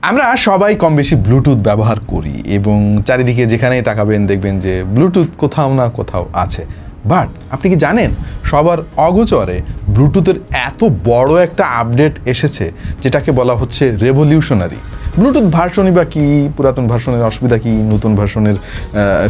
আমরা সবাই কম বেশি ব্লুটুথ ব্যবহার করি এবং চারিদিকে যেখানেই তাকাবেন দেখবেন যে ব্লুটুথ কোথাও না কোথাও আছে। বাট আপনি কি জানেন সবার অগোচরে ব্লুটুথের এত বড় একটা আপডেট এসেছে যেটাকে বলা হচ্ছে রেভলিউশনারি। ব্লুটুথ ভার্সনই বা কী, পুরাতন ভার্সনের অসুবিধা কী, নতুন ভার্সনের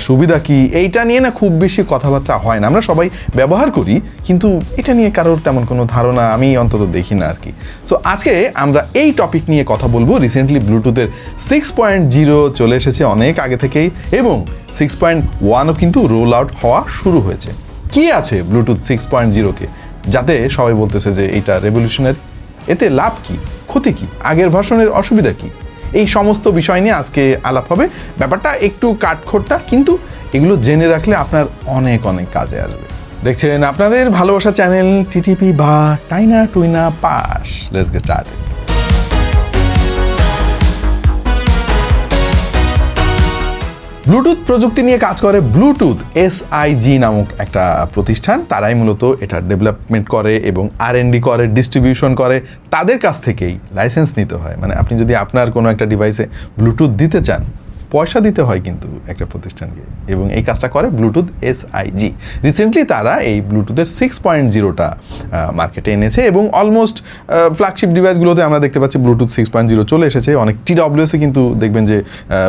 সুবিধা কী, এইটা নিয়ে না খুব বেশি কথাবার্তা হয় না। আমরা সবাই ব্যবহার করি কিন্তু এটা নিয়ে কারোর তেমন কোনো ধারণা আমি অন্তত দেখি না আর কি। সো আজকে আমরা এই টপিক নিয়ে কথা বলবো। রিসেন্টলি ব্লুটুথের 6.0 চলে এসেছে অনেক আগে থেকেই এবং 6.1ও কিন্তু রোল আউট হওয়া শুরু হয়েছে। কি আছে ব্লুটুথ 6.0-কে যাতে সবাই বলতেছে যে এইটা রেভলিউশনারি? এতে লাভ কি, ক্ষতি কি, আগের ভার্সনের অসুবিধা কি, এই সমস্ত বিষয় নিয়ে আজকে আলাপ হবে। ব্যাপারটা একটু কাঠখোট্টা কিন্তু এগুলো জেনে রাখলে আপনার অনেক অনেক কাজে আসবে। দেখছেন আপনাদের ভালোবাসা চ্যানেল টিটিপি বা টাইনা টুইনা পাস। Let's get started. ব্লুটুথ প্রযুক্তি নিয়ে কাজ করে ব্লুটুথ SIG নামক একটা প্রতিষ্ঠান। তারাই মূলত এটা ডেভেলপমেন্ট করে এবং R&D করে, ডিস্ট্রিবিউশন করে। তাদের কাছ থেকেই লাইসেন্স নিতে হয়। মানে আপনি যদি আপনার কোনো একটা ডিভাইসে ব্লুটুথ দিতে চান পয়সা দিতে হয় কিন্তু একটা প্রতিষ্ঠানকে, এবং এই কাজটা করে ব্লুটুথ SIG। রিসেন্টলি তারা এই ব্লুটুথের 6.0টা মার্কেটে এনেছে এবং অলমোস্ট ফ্ল্যাগশিপ ডিভাইসগুলোতে আমরা দেখতে পাচ্ছি ব্লুটুথ 6.0 চলে এসেছে। অনেক TWS-এ কিন্তু দেখবেন যে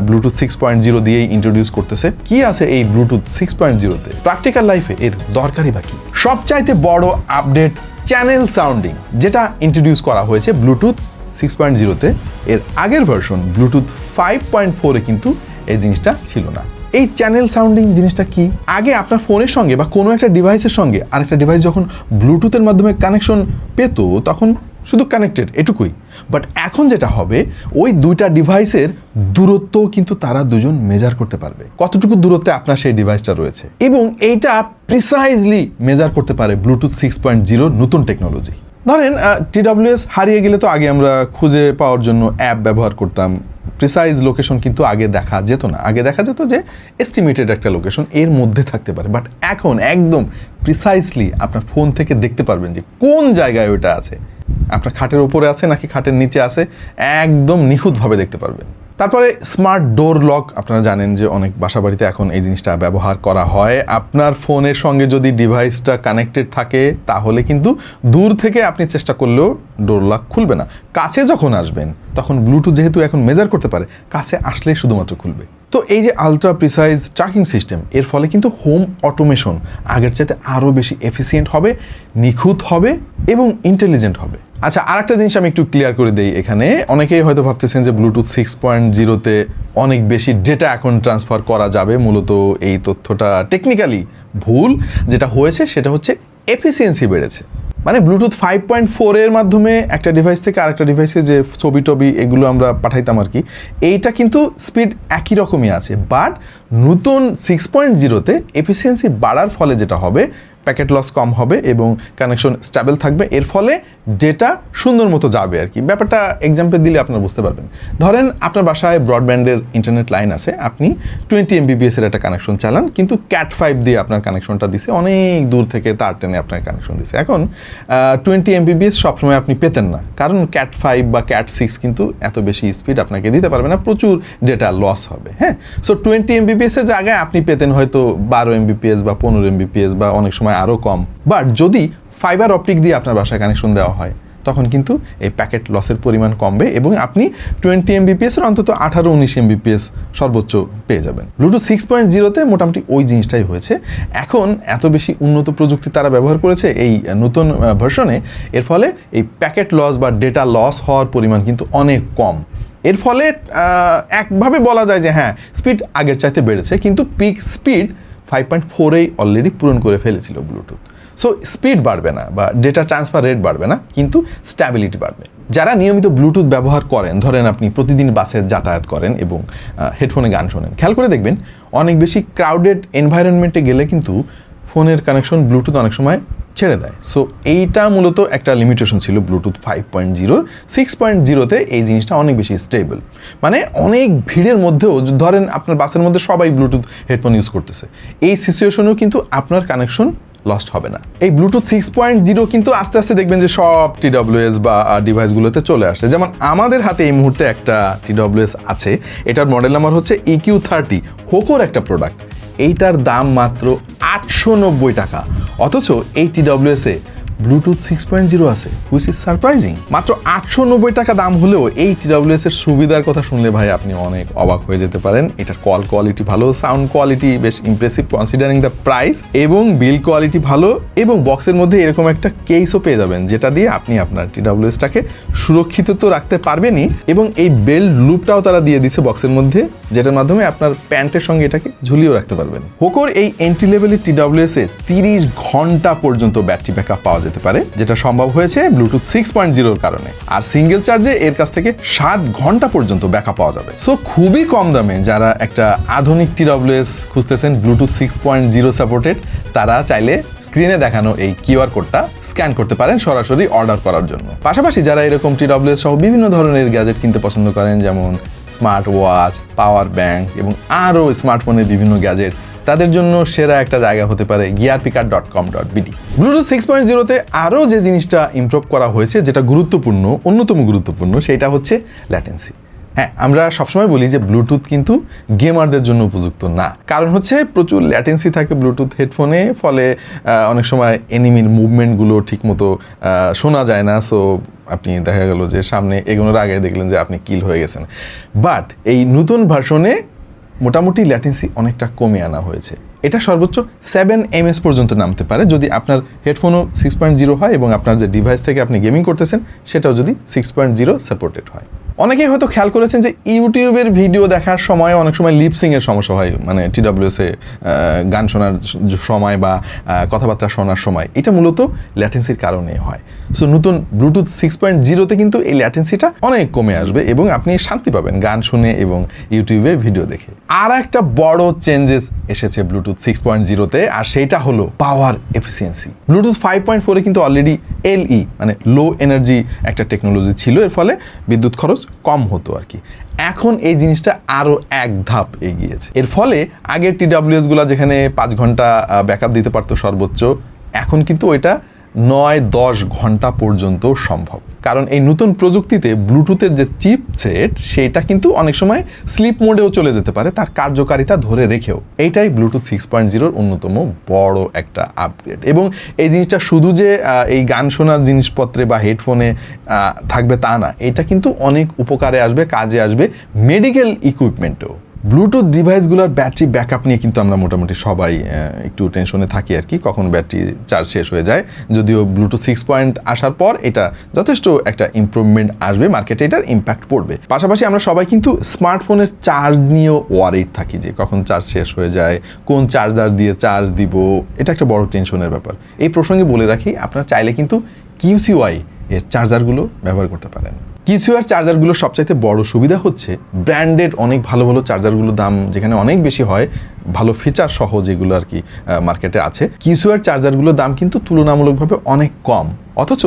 ব্লুটুথ 6.0 দিয়েই ইন্ট্রোডিউস করতেছে। কি আছে এই ব্লুটুথ 6.0-তে? প্র্যাকটিক্যাল লাইফে এর দরকারই বাকি সবচাইতে বড় আপডেট চ্যানেল সাউন্ডিং, যেটা ইন্ট্রোডিউস করা হয়েছে ব্লুটুথ 6.0-তে। এর আগের ভার্সন ব্লুটুথ 5.4-এ কিন্তু এই জিনিসটা ছিল না। এই চ্যানেল সাউন্ডিং জিনিসটা কি? আগে আপনার ফোনের সঙ্গে বা কোনো একটা ডিভাইসের সঙ্গে আরেকটা ডিভাইস যখন ব্লুটুথের মাধ্যমে কানেকশন পেত তখন শুধু কানেক্টেড, এটুকুই। বাট এখন যেটা হবে, ওই দুইটা ডিভাইসের দূরত্ব কিন্তু তারা দুজন মেজার করতে পারবে, কতটুকু দূরত্বে আপনার সেই ডিভাইসটা রয়েছে, এবং এইটা প্রিসাইজলি মেজার করতে পারে ব্লুটুথ 6.0 নতুন টেকনোলজি। ধরেন TWS হারিয়ে গেলে তো আগে আমরা খুঁজে পাওয়ার জন্য অ্যাপ ব্যবহার করতাম। প্রিসাইজ লোকেশন কিন্তু আগে দেখা যেত না। আগে দেখা যেত যে এস্টিমেটেড একটা লোকেশন এর মধ্যে থাকতে পারে, বাট এখন একদম প্রিসাইজলি আপনার ফোন থেকে দেখতে পারবেন যে কোন জায়গায় ওটা আছে, আপনার খাটের ওপরে আছে নাকি খাটের নিচে আছে, একদম নিখুঁতভাবে দেখতে পারবেন। তারপরে স্মার্ট ডোর লক, আপনারা জানেন যে অনেক বাসাবাড়িতে এখন এই জিনিসটা ব্যবহার করা হয়। আপনার ফোনের সঙ্গে যদি ডিভাইসটা কানেক্টেড থাকে তাহলে কিন্তু দূর থেকে আপনি চেষ্টা করলেও ডোর লক খুলবে না। কাছে যখন আসবেন তখন ব্লুটুথ যেহেতু এখন মেজার করতে পারে, কাছে আসলেই শুধুমাত্র খুলবে। তো এই যে আলট্রা প্রিসাইজ ট্র্যাকিং সিস্টেম, এর ফলে কিন্তু হোম অটোমেশন আগের চাইতে আরও বেশি এফিসিয়েন্ট হবে, নিখুঁত হবে এবং ইন্টেলিজেন্ট হবে। আচ্ছা, আর একটা জিনিস আমি একটু ক্লিয়ার করে দিই এখানে। অনেকেই হয়তো ভাবতেছেন যে ব্লুটুথ 6.0-তে অনেক বেশি ডেটা এখন ট্রান্সফার করা যাবে। মূলত এই তথ্যটা টেকনিক্যালি ভুল। যেটা হয়েছে সেটা হচ্ছে এফিসিয়েন্সি বেড়েছে। মানে ব্লুটুথ 5.4-এর মাধ্যমে একটা ডিভাইস থেকে আরেকটা ডিভাইসে যে ছবি এগুলো আমরা পাঠাইতাম আর কি, এইটা কিন্তু স্পিড একই রকমই আছে। বাট নতুন 6.0-তে এফিসিয়েন্সি বাড়ার ফলে যেটা হবে, প্যাকেট লস কম হবে এবং কানেকশন স্টেবল থাকবে। এর ফলে ডেটা সুন্দর মতো যাবে আর কি। ব্যাপারটা এক্সাম্পল দিলে আপনারা বুঝতে পারবেন। ধরেন আপনার বাসায় ব্রডব্যান্ডের ইন্টারনেট লাইন আছে, আপনি 20 MBPS-এর একটা কানেকশন চালান, কিন্তু ক্যাট 5 দিয়ে আপনার কানেকশনটা দিছে, অনেক দূর থেকে তার টেনে আপনার কানেকশন দিছে। এখন 20 MBPS সবসময় আপনি পেতেন না, কারণ ক্যাট 5 বা ক্যাট 6 কিন্তু এত বেশি স্পিড আপনাকে দিতে পারবে না, প্রচুর ডেটা লস হবে। হ্যাঁ, সো 20 MBPS-এর জায়গায় আপনি পেতেন হয়তো 12 MBPS বা 15 MBPS বা অনেক সময় আরও কম। বাট যদি ফাইবার অপটিক দিয়ে আপনার বাসায় কানেকশন দেওয়া হয় তখন কিন্তু এই প্যাকেট লসের পরিমাণ কমবে এবং আপনি 20 MBPS-এর অন্তত 18-19 MBPS সর্বোচ্চ পেয়ে যাবেন। ব্লুটুথ 6.0-তে মোটামুটি ওই জিনিসটাই হয়েছে। এখন এত বেশি উন্নত প্রযুক্তি তারা ব্যবহার করেছে এই নতুন ভার্সনে, এর ফলে এই প্যাকেট লস বা ডেটা লস হওয়ার পরিমাণ কিন্তু অনেক কম। এর ফলে একভাবে বলা যায় যে হ্যাঁ, স্পিড আগের চাইতে বেড়েছে, কিন্তু পিক স্পিড 5.4-এই অলরেডি পূরণ করে ফেলেছিল ব্লুটুথ। সো স্পিড বাড়বে না বা ডেটা ট্রান্সফার রেট বাড়বে না, কিন্তু স্ট্যাবিলিটি বাড়বে। যারা নিয়মিত ব্লুটুথ ব্যবহার করেন, ধরেন আপনি প্রতিদিন বাসে যাতায়াত করেন এবং হেডফোনে গান শোনেন, খেয়াল করে দেখবেন অনেক বেশি ক্রাউডেড এনভায়রনমেন্টে গেলে কিন্তু ফোনের কানেকশন ব্লুটুথ অনেক সময় ছেড়ে দেয়। সো এইটা মূলত একটা লিমিটেশন ছিল ব্লুটুথ 5.0। 6.0-তে এই জিনিসটা অনেক বেশি স্টেবল। মানে অনেক ভিড়ের মধ্যেও ধরেন আপনার বাসের মধ্যে সবাই ব্লুটুথ হেডফোন ইউজ করতেছে, এই সিচুয়েশনেও কিন্তু আপনার কানেকশন লস্ট হবে না। এই ব্লুটুথ 6.0 কিন্তু আস্তে আস্তে দেখবেন যে সব TWS বা ডিভাইসগুলোতে চলে আসে। যেমন আমাদের হাতে এই মুহূর্তে একটা TWS আছে, এটার মডেল নাম্বার হচ্ছে EQ30, হোকোর একটা প্রোডাক্ট। এইটার দাম মাত্র 890 টাকা, অথচ এই TWS এ ব্লুটুথ 6.0 আছে, হুইচ ইজ সারপ্রাইজিং। মাত্র 890 টাকা দাম হলেও এই TWS এর সুবিধার কথা শুনলে ভাই আপনি অনেক অবাক হয়ে যেতে পারেন। এটার কল কোয়ালিটি ভালো, সাউন্ড কোয়ালিটি বেশ ইমপ্রেসিভ কনসিডারিং দ্য প্রাইস, এবং বিল কোয়ালিটি ভালো, এবং বক্সের মধ্যে এরকম একটা কেসও পেয়ে যাবেন যেটা দিয়ে আপনি আপনার TWSটাকে সুরক্ষিত তো রাখতে পারবেনই, এবং এই বেল্ট লুপটাও তারা দিয়ে দিছে বক্সের মধ্যে, যেটার মাধ্যমে আপনার প্যান্টের সঙ্গে এটাকে ঝুলিয়েও রাখতে পারবেন। হোকোর এই এন্ট্রি লেভেলের TWS এ 30 ঘন্টা পর্যন্ত ব্যাটারি ব্যাকআপ পাওয়া যেতে পারে, যেটা সম্ভব হয়েছে ব্লুটুথ 6.0 কারণে। আর সিঙ্গেল চার্জে এর কাছ থেকে 7 ঘন্টা পর্যন্ত ব্যাকআপ পাওয়া যাবে। সো খুবই কম দামে যারা একটা আধুনিক TWS খুঁজতেছেন ব্লুটুথ 6.0 সাপোর্টেড, তারা চাইলে স্ক্রিনে দেখানো এই কিউআর কোডটা স্ক্যান করতে পারেন সরাসরি অর্ডার করার জন্য। পাশাপাশি যারা এরকম TWS সহ বিভিন্ন ধরনের গ্যাজেট কিনতে পছন্দ করেন, যেমন স্মার্ট ওয়াচ, পাওয়ার ব্যাংক এবং আরও স্মার্টফোনের বিভিন্ন গ্যাজেট, তাদের জন্য সেরা একটা জায়গা হতে পারে gearpicker.com.bd। ব্লুটুথ 6.0-তে আরও যে জিনিসটা ইমপ্রুভ করা হয়েছে, যেটা গুরুত্বপূর্ণ, অন্যতম গুরুত্বপূর্ণ, সেটা হচ্ছে ল্যাটেন্সি। হ্যাঁ, আমরা সবসময় বলি যে ব্লুটুথ কিন্তু গেমারদের জন্য উপযুক্ত না, কারণ হচ্ছে প্রচুর ল্যাটেন্সি থাকে ব্লুটুথ হেডফোনে, ফলে অনেক সময় এনিমির মুভমেন্টগুলো ঠিকমতো শোনা যায় না। সো আপনি দেখা গেল যে সামনে এগোনোর আগে দেখলেন যে আপনি কিল হয়ে গেছেন। বাট এই নতুন ভার্সনে মোটামুটি ল্যাটেন্সি অনেকটা কমে আনা হয়েছে। এটা সর্বোচ্চ 7 ms পর্যন্ত নামতে পারে যদি আপনার হেডফোনও 6.0 হয় এবং আপনার যে ডিভাইস থেকে আপনি গেমিং করতেছেন সেটাও যদি 6.0 সাপোর্টেড হয়। অনেকেই হয়তো খেয়াল করেছেন যে ইউটিউবের ভিডিও দেখার সময় অনেক সময় লিপসিংয়ের সমস্যা হয়, মানে TWS-এ গান শোনার সময় বা কথাবার্তা শোনার সময়। এটা মূলত ল্যাটেন্সির কারণে হয়। সো নতুন ব্লুটুথ 6.0-তে কিন্তু এই ল্যাটেন্সিটা অনেক কমে আসবে এবং আপনি শান্তি পাবেন গান শুনে এবং ইউটিউবে ভিডিও দেখে। আর একটা বড় চেঞ্জেস এসেছে ব্লুটুথ 6.0-তে, আর সেইটা হলো পাওয়ার এফিসিয়েন্সি। ব্লুটুথ 5.4-এ কিন্তু অলরেডি LE মানে লো এনার্জি একটা টেকনোলজি ছিল, এর ফলে বিদ্যুৎ খরচ কম হতো আর কি। এখন এই জিনিসটা আরও এক ধাপ এগিয়েছে। এর ফলে আগের TWS-গুলো যেখানে 5 ঘন্টা ব্যাকআপ দিতে পারতো সর্বোচ্চ, এখন কিন্তু ওইটা 9-10 ঘন্টা পর্যন্ত সম্ভব। কারণ এই নতুন প্রযুক্তিতে ব্লুটুথের যে চিপসেট সেটা কিন্তু অনেক সময় স্লিপ মোডেও চলে যেতে পারে তার কার্যকারিতা ধরে রেখেও। এইটাই ব্লুটুথ 6.0-র অন্যতম বড় একটা আপগ্রেড। এবং এই জিনিসটা শুধু যে এই গান শোনার জিনিসপত্রে বা হেডফোনে থাকবে তা না, এটা কিন্তু অনেক উপকারে আসবে, কাজে আসবে মেডিকেল ইকুইপমেন্টেও। ব্লুটুথ ডিভাইসগুলোর ব্যাটারি ব্যাকআপ নিয়ে কিন্তু আমরা মোটামুটি সবাই একটু টেনশনে থাকি আর কি, কখন ব্যাটারি চার্জ শেষ হয়ে যায়। যদিও ব্লুটুথ 6 আসার পর এটা যথেষ্ট একটা ইমপ্রুভমেন্ট আসবে, মার্কেটে এটার ইম্প্যাক্ট পড়বে। পাশাপাশি আমরা সবাই কিন্তু স্মার্টফোনের চার্জ নিয়েও ওয়ারিড থাকি যে কখন চার্জ শেষ হয়ে যায়, কোন চার্জার দিয়ে চার্জ দিব, এটা একটা বড় টেনশনের ব্যাপার। এই প্রসঙ্গে বলে রাখি, আপনারা চাইলে কিন্তু QCY এর চার্জারগুলো ব্যবহার করতে পারেন। QCY চার্জারগুলো সবচাইতে বড় সুবিধা হচ্ছে ব্র্যান্ডেড অনেক ভালো ভালো চার্জারগুলোর দাম যেখানে অনেক বেশি হয়, ভালো ফিচার সহ যেগুলো আর কি মার্কেটে আছে, QCY চার্জারগুলোর দাম কিন্তু তুলনামূলকভাবে অনেক কম, অথচ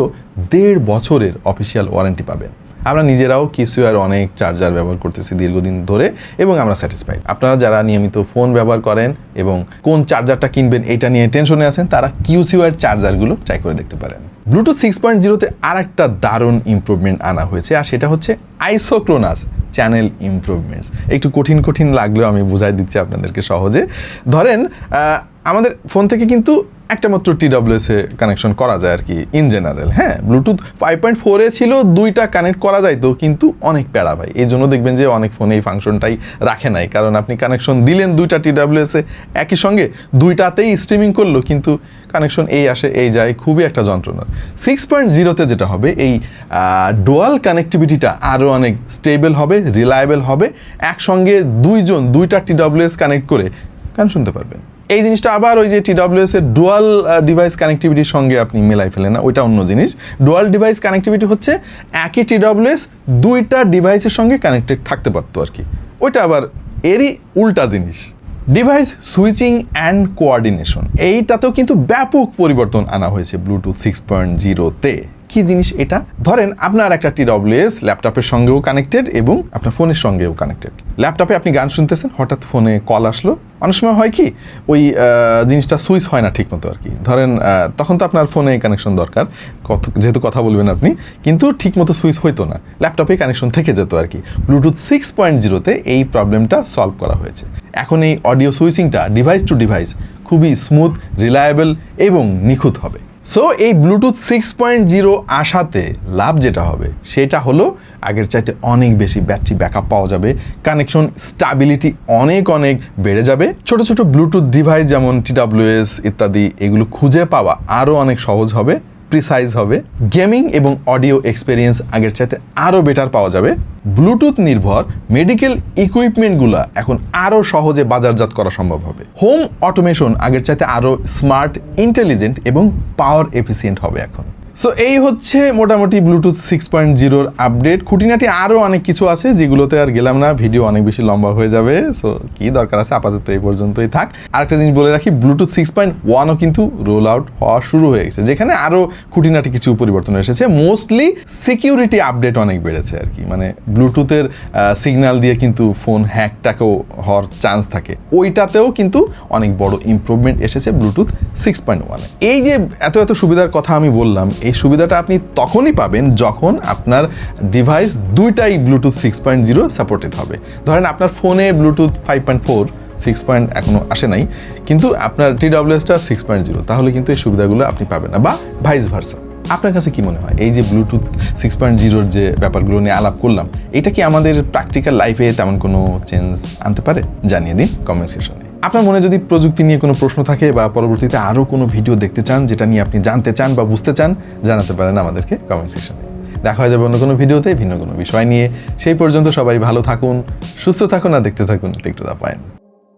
1.5 বছরের অফিসিয়াল ওয়ারেন্টি পাবেন। আমরা নিজেরাও QCY অনেক চার্জার ব্যবহার করতেছি দীর্ঘদিন ধরে এবং আমরা স্যাটিসফাইড। আপনারা যারা নিয়মিত ফোন ব্যবহার করেন এবং কোন চার্জারটা কিনবেন এটা নিয়ে টেনশনে আছেন, তারা QCY চার্জারগুলো ট্রাই করে দেখতে পারেন। ব্লুটুথ 6.0-তে আর একটা দারুণ ইমপ্রুভমেন্ট আনা হয়েছে, আর সেটা হচ্ছে আইসোক্রোনাস চ্যানেল ইমপ্রুভমেন্টস। একটু কঠিন লাগলেও আমি বুঝাই দিচ্ছি আপনাদেরকে সহজে। ধরেন আমাদের ফোন থেকে কিন্তু একটা মাত্র TWS-এ কানেকশন করা যায় আর কি ইন জেনারেল। হ্যাঁ, ব্লুটুথ 5.4-এ ছিল 2টা কানেক্ট করা যাইতো, কিন্তু অনেক প্যারা ভাই। এই জন্য দেখবেন যে অনেক ফোনে এই ফাংশনটাই রাখে নাই, কারণ আপনি কানেকশন দিলেন 2টা TWS-এ একই সঙ্গে, 2টাতেই স্ট্রিমিং করলো, কিন্তু কানেকশন এই আসে এই যায়, খুবই একটা যন্ত্রণা। 6.0-তে যেটা হবে, এই ডুয়াল কানেক্টিভিটিটা আরও অনেক স্টেবল হবে, রিলায়েবল হবে। একসঙ্গে 2টা TWS কানেক্ট করে গান শুনতে পারবেন। এই জিনিসটা আবার ওই যে TWS-এর ডুয়াল ডিভাইস কানেক্টিভিটির সঙ্গে আপনি মেলাই ফেলেন না, ওইটা অন্য জিনিস। ডুয়াল ডিভাইস কানেক্টিভিটি হচ্ছে একই TWS 2টা ডিভাইসের সঙ্গে কানেক্টেড থাকতে পারতো আর কি, ওইটা আবার এরই উল্টা জিনিস। ডিভাইস সুইচিং অ্যান্ড কোঅর্ডিনেশন, এইটাতেও কিন্তু ব্যাপক পরিবর্তন আনা হয়েছে ব্লুটুথ 6.0-তে। কি জিনিস এটা? ধরেন আপনার একটা TWS ল্যাপটপের সঙ্গেও কানেক্টেড এবং আপনার ফোনের সঙ্গেও কানেক্টেড। ল্যাপটপে আপনি গান শুনতেছেন, হঠাৎ ফোনে কল আসলো। অনেক সময় হয় কি, ওই জিনিসটা সুইচ হয় না ঠিক মতো আর কি। ধরেন তখন তো আপনার ফোনে কানেকশন দরকার, যেহেতু কথা বলবেন আপনি, কিন্তু ঠিক মতো সুইচ হইতো না, ল্যাপটপে কানেকশন থেকে যেত আর কি। ব্লুটুথ 6.0-তে এই প্রবলেমটা সলভ করা হয়েছে। এখন এই অডিও সুইচিংটা ডিভাইস টু ডিভাইস খুবই স্মুথ, রিলায়েবল এবং নিখুঁত হবে। সো এই ব্লুটুথ 6.0 আসাতে লাভ যেটা হবে সেটা হলো আগের চাইতে অনেক বেশি ব্যাটারি ব্যাকআপ পাওয়া যাবে, কানেকশন স্টেবিলিটি অনেক বেড়ে যাবে। ছোট ছোট ব্লুটুথ ডিভাইস যেমন TWS ইত্যাদি এগুলো খুঁজে পাওয়া আরও অনেক সহজ হবে, প্রিসাইজ হবে। গেমিং এবং অডিও এক্সপেরিয়েন্স আগের চাইতে আরও বেটার পাওয়া যাবে। ব্লুটুথ নির্ভর মেডিকেল ইকুইপমেন্টগুলো এখন আরও সহজে বাজারজাত করা সম্ভব হবে। হোম অটোমেশন আগের চাইতে আরও স্মার্ট, ইন্টেলিজেন্ট এবং পাওয়ার এফিসিয়েন্ট হবে এখন। সো এই হচ্ছে মোটামুটি ব্লুটুথ 6.0-র আপডেট। খুঁটিনাটি আরও অনেক কিছু আছে যেগুলোতে আর গেলাম না, ভিডিও অনেক বেশি লম্বা হয়ে যাবে। সো কি দরকার আছে, আপাতত এই পর্যন্তই থাক। আরেকটা জিনিস বলে রাখি, ব্লুটুথ 6.1ও কিন্তু রোল আউট হওয়া শুরু হয়ে গেছে, যেখানে আরও খুঁটিনাটি কিছু পরিবর্তন এসেছে। মোস্টলি সিকিউরিটি আপডেট অনেক বেড়েছে আর কি, মানে ব্লুটুথের সিগন্যাল দিয়ে কিন্তু ফোন হ্যাকটাকেও হওয়ার চান্স থাকে, ওইটাতেও কিন্তু অনেক বড় ইমপ্রুভমেন্ট এসেছে ব্লুটুথ 6.1-এ। এই যে এত সুবিধার কথা আমি বললাম, এই সুবিধাটা আপনি তখনই পাবেন যখন আপনার ডিভাইস দুইটাই ব্লুটুথ 6.0 সাপোর্টেড হবে। ধরেন আপনার ফোনে ব্লুটুথ 5.4, 6. এখনও আসে নাই, কিন্তু আপনার TWS-টা 6.0, তাহলে কিন্তু এই সুবিধাগুলো আপনি পাবেন না, বা ভাইস ভার্সা। আপনার কাছে কি মনে হয় এই যে ব্লুটুথ 6.0-র যে ব্যাপারগুলো নিয়ে আলাপ করলাম, এটা কি আমাদের প্র্যাকটিক্যাল লাইফে তেমন কোনো চেঞ্জ আনতে পারে? জানিয়ে দিন কমেন্ট সেকশনে। আপনার মনে যদি প্রযুক্তি নিয়ে কোনো প্রশ্ন থাকে বা পরবর্তীতে আরও কোনো ভিডিও দেখতে চান যেটা নিয়ে আপনি জানতে চান বা বুঝতে চান, জানাতে পারেন আমাদেরকে কমেন্ট সেকশনে। দেখা হয়ে যাবে অন্য কোনো ভিডিওতে ভিন্ন কোনো বিষয় নিয়ে। সেই পর্যন্ত সবাই ভালো থাকুন, সুস্থ থাকুন আর দেখতে থাকুন টেক টু দ্য পয়েন্ট।